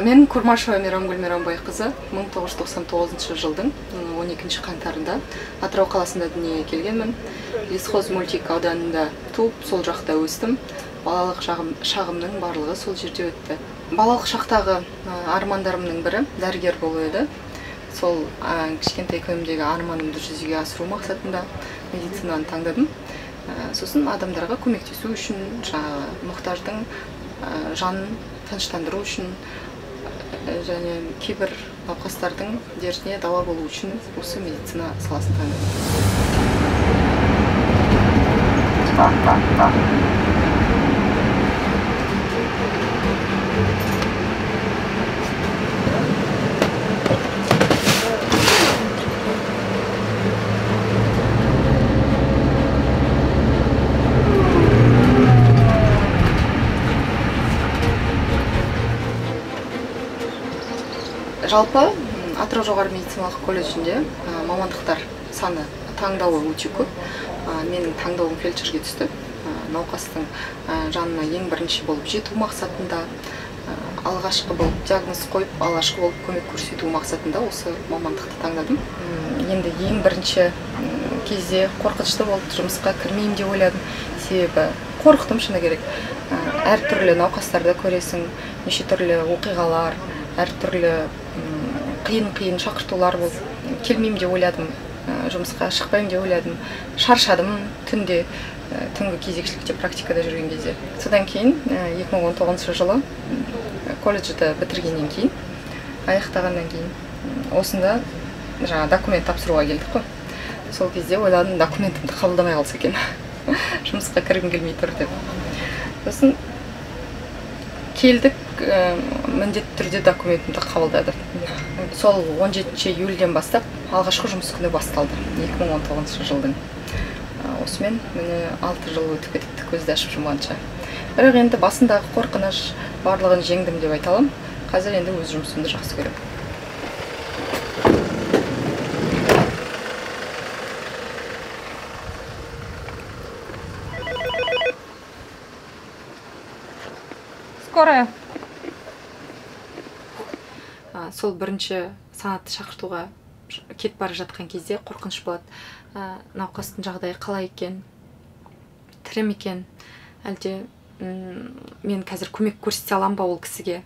Мен Курмашева Мейрамгүл Мейрамбайқызы 1999 жылдың 12 қаңтарында Атырау қаласында дүниеге келгенмін. Лесхоз мультик ауданында туып, сол жақта өстім. Балалық шағымның барлығы сол жерде өтті. Балалық шақтағы армандарымның бірі дәрігер болу еді. Сол кішкентай күнімдегі арманымды жүзеге асыру мақсатында медицинаны таңдадым. Сосын адамдарға көмектесу үшін, мұқтаждың жанын тыныштандыру үшін және кейбір науқастардың дертіне дауа болу үшін осы медицина саласын таңдадым. Жалпы Атырау жоғары медициналық колледжінде мамандықтар саны таңдауы өте көп. Менің таңдауым фельдшерге түсті. Науқастың жанына ең бірінші болып жету мақсатында, алғашқы болып диагноз қойып, алғашқы болып көмек көрсету мақсатында осы мамандықты таңдадым. Енді ең бірінші кезде қорқынышты болып жұмысқа кірмеймін деп ойладым. Себебі қорықтым, шыны керек. Әртүрлі науқастарды көресің, неше түрлі оқиғалар, әртүрлі қиын шақыртулар болып келмеймін деп ойладым, жұмысқа шықпаймын деп ойладым, шаршадым түнде, түнгі кезекшілікте практикада жүрген кезде. Содан кейін 2019 жылы колледжді бітіргеннен кейін, аяқтағаннан кейін осында документ тапсыруға келдік қой. Сол кезде ойладым, документімді қабылдамай қалса екен, жұмысқа кіргім келмей тұр деп. Сосын келдік, міндетті түрде документімді қабылдады. Сол 17 июльден бастап алғашқы жұмыс күні басталды, 2019 жылдың. Осымен мені 6 жыл өтіп кетті көзді ашып жұмғанша. Бірақ енді басындағы қорқыныш барлығын жеңдім деп айта аламын. Қазір енді өз жұмысымды жақсы көремін. Скорая. Сол бірінші санатты шақыртуға кет бара жатқан кезде қорқыныш болады. Науқастың жағдайы қалай екен, тірі ме екен, әлде мен қазір көмек көрсете аламын ба ол кісіге,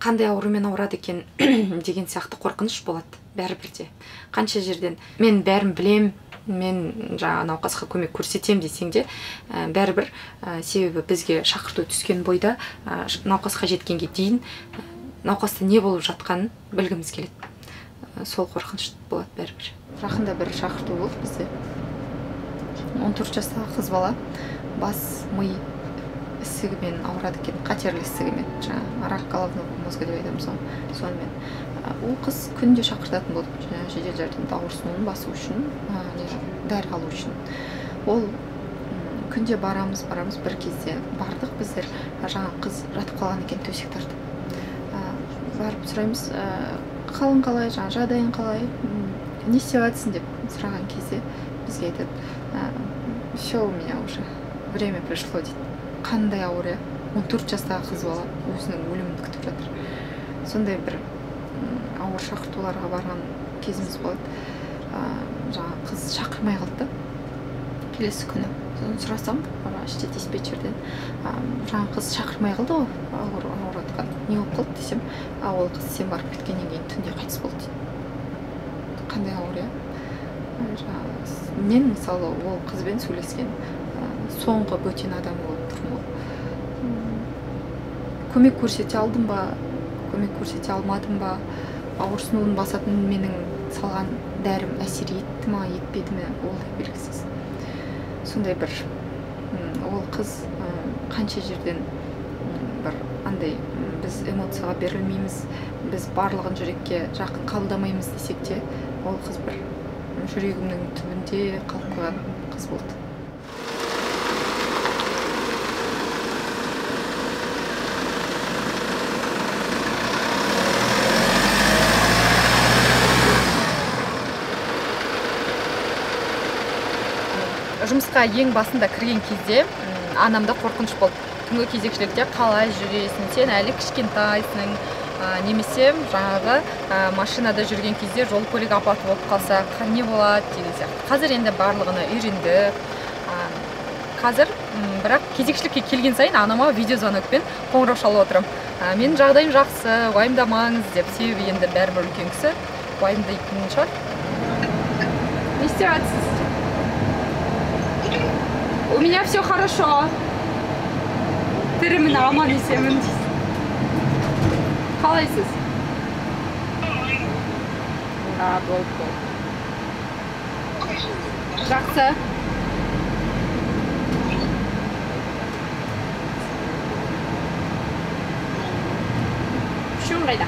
қандай аурумен ауырады екен деген сияқты қорқыныш болады бәрібірде. Қанша жерден мен бәрін білем, мен науқасқа көмек көрсетем десең де, бәрібір себебі бізге шақырту түскен бойда науқасқа жеткенге дейін науқаста не болып жатқанын білгіміз келеді. Сол қорқыныш болады бәрібір. Жақында бір шақырту болды бізде. 14 жастағы қыз бала бас ми ісігімен ауырады екен, қатерлі ісігімен, рак головного мозга деп айтамыз сонымен. Ол қыз күнде шақыртатын болды, жедел жәрдемді ауырсынуын басу үшін, дәрі алу үшін. Ол күнде барамыз, бір кезде бардық біздер, қыз жатып қалған екен, төсек тартып. Барып сұраймыз, қалың қалай, жағдайың қалай, не істеп жатсың деп сұраған кезде бізге айтады, все, у меня уже время пришло дейді. Қандай ауыр, 14 жастағы қыз бала өзінің өлімін күтіп жатыр. Сондай бір ауыр шақыртуларға барған кезіміз болады. Қыз шақырмай қалды. Келесі күні сұрасам, іште диспетчерден, қыз шақырмай қалды ғой, ауыратқан. Не болып қалды десем, ол қыз сен барып кеткеннен кейін түнде қайтыс болды дейді. Қандай ауыр, мен мысалы ол қызбен сөйлескен соңғы бөтен адам болып тұрмын. Көмек көрсете алдым ба, көмек көрсете алмадым ба, ауырсынуын басатын менің салған дәрім әсер етті ма, етпеді ме, ол да белгісіз. Сондай бір ол қыз қанша жерден бір андай біз эмоцияға берілмейміз, біз барлығын жүрекке жақын қабылдамаймыз десек те, ол қыз бір жүрегімнің түбінде қалып қойған қыз болды. Жұмысқа ең басында кірген кезде анамда қорқыныш болды. Түнгі кезекшілікте қалай жүресің, сен әлі кішкентайсың, немесе жаңағы машинада жүрген кезде жол көлік апаты болып қалса не болады деген сияқты. Қазір енді барлығына үйренді. Қазір бірақ кезекшілікке келген сайын анама видеозвонокпен қоңырау шалып отырамын. Менің жағдайым жақсы, уайымдамаңыз деп, себебі енді бәрібір үлкен кісі уайымдайтын шығар. Не істеп жатсыз? У меня все хорошо. Тірімін, аман есемін дейсіз. Қалайсыз? Болды. Жақсы. Үшеуің қайда?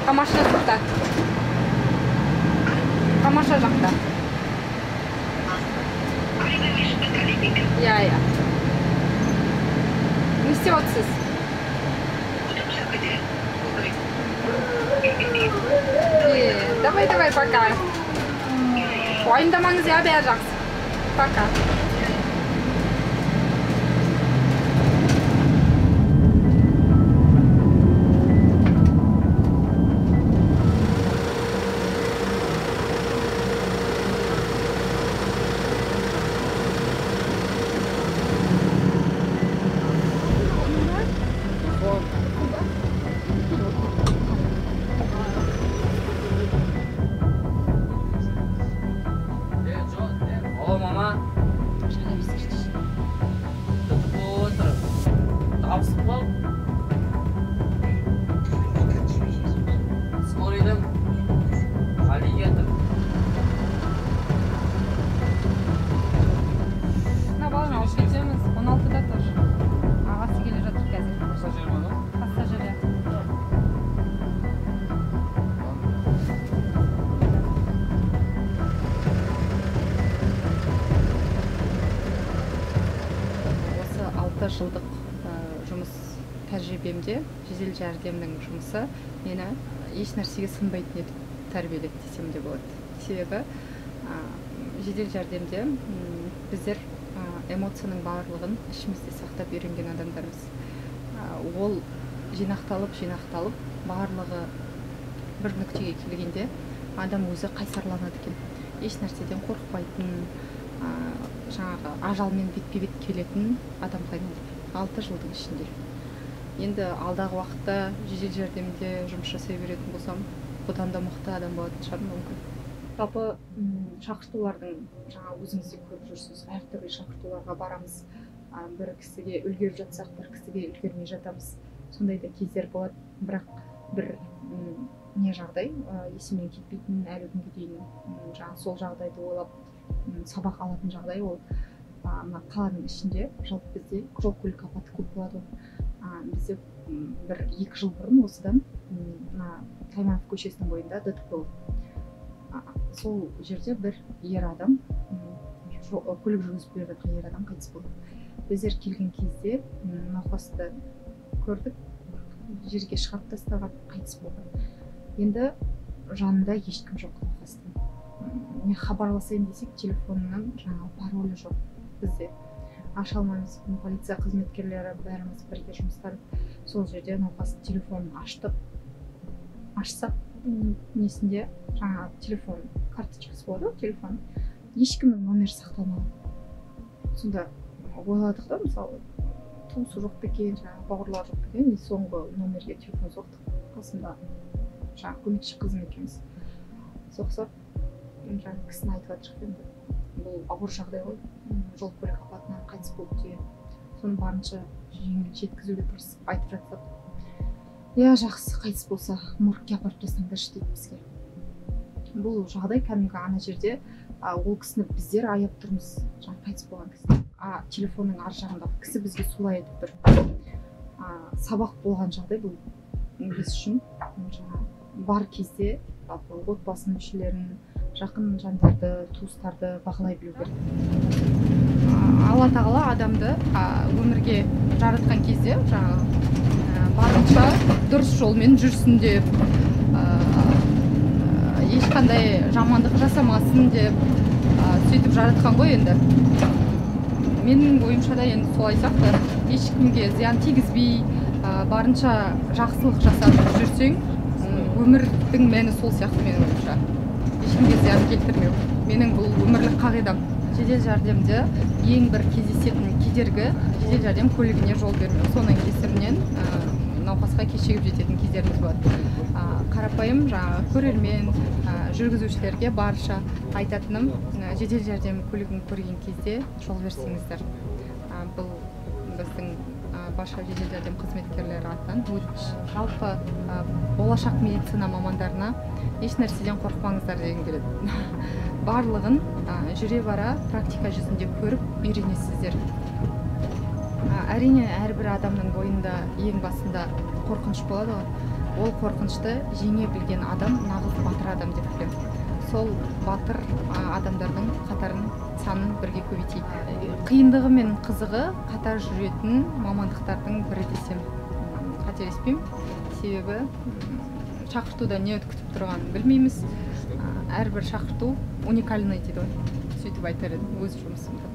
Қамаша жақта. Қамаша жақта. Я. Не істеп отырсыз? Давай, пока. Уайымдамаңыз, я бәрі жақсы. Пока. Жылдық жұмыс тәжірибемде жедел жәрдемнің жұмысы мені еш нәрсеге сынбайтын етіп тәрбиеледі десем де болады. Себебі жедел жәрдемде біздер эмоцияның барлығын ішімізде сақтап үйренген адамдармыз. Ол жинақталып барлығы бір нүктеге келгенде адам өзі қайсарланады екен. Еш нәрседен қорықпайтын, жаңағы ажалмен бетпе-бет келетін адам қайнады 6 жылдың ішінде. Енді алдағы уақытта жедел жәрдемде жұмыс жасай беретін болсам, бұдан да мықты адам болатын шығармын мүмкін. Жалпы шақыртулардың жаңа өзіңіз де көріп жүрсіз, әртүрлі шақыртуларға барамыз. Бір кісіге үлгеріп жатсақ, бір кісіге үлгермей жатамыз. Сондай да кездер болады, бірақ бір не жағдай есімнен кетпейтін әлі күнге дейін жаңа сол жағдайды ойлап сабақ алатын жағдай ол мына қаланың ішінде жалпы бізде жол көлік апаты көп болады. Бізде бір 2 жыл бұрын осыдан Тайманов көшесінің бойында ДТП болды. Сол жерде бір ер адам, көлік жүргізіп келе жатқан ер адам қайтыс болды. Біздер келген кезде науқасты көрдік, жерге шығарып тастаған, қайтыс болған. Енді жанында ешкім жоқ науқастың. Не хабарласайын десек, телефонның жаңа паролі жоқ бізде. Аша алмаймыз. Полиция қызметкерлері бәріміз бірге жұмыстар. Сол жерде науқастың телефонын ашсақ, несінде жаңа телефон карточкасы болады, телефон. Ешкімнің номері сақталмаған. Сонда ойладық та, мысалы, туысы жоқ екен, жаңа бауырлар жоқ екен, соңғы номерге телефон соқтық. Қасында жаңа көмекші қызым екенбіз. Соқсақ, жаңа кісіні айтып жатыр енді. Бұл ауыр жағдай ғой, жол көлік апатынан қайтыс болды деген. Соны барынша жеңіл жеткізуге тырысып айтып жатсақ. Я жақсы, қайтыс болса, моргке апарып тастаңдаршы дейді бізге. Бұл жағдай кәдімгі ана жерде ол кісіні біздер аяп тұрмыз, жаңа қайтыс болған кісі. Телефонның ар жағындағы кісі бізге солай айтып тұр. Сабақ болған жағдай бұл біз үшін жаңа бар кезде отбасы мүшелерін, жақын жандарды, туыстарды бағалай білу керек. Алла тағала адамды өмірге жаратқан кезде барынша дұрыс жолмен жүрсін деп, ешқандай жамандық жасамасын деп сөйтіп жаратқан ғой енді. Менің ойымша да енді солай сияқты. ешкімге зиян тигізбей, барынша жақсылық жасап жүрсең, өмірдің мәні сол сияқты менің ойымша. Ешкімге зиян келтірмеу. Менің бұл өмірлік қағидам. Жедел жәрдемде ең бір кездесетін кедергі жедел жәрдем көлігіне жол бермеу. Соның кесірінен науқасқа кешігіп жететін кездеріміз болады. Қарапайым жаңағы көрермен, жүргізушілерге барша айтатыным, жедел жәрдем көлігін көрген кезде жол берсеңіздер. Бұл біздің барша жедел жәрдем қызметкерлері атынан өтініш. Жалпы болашақ медицина мамандарына еш нәрседен қорықпаңыздар деген келеді. Барлығын жүре бара практика жүзінде көріп үйренесіздер. Әрине әрбір адамның бойында ең басында қорқыныш болады ғой. Ол қорқынышты жеңе білген адам нағыз батыр адам деп білемін. Сол батыр адамдардың қатарын санын бірге көбейтейік. Қиындығы мен қызығы қатар жүретін мамандықтардың бірі десем қателеспеймін. Себебі шақыртуда не күтіп тұрғанын білмейміз. Әрбір шақырту уникальный дейді ғой. Сөйтіп айтар едім өз жұмысымда.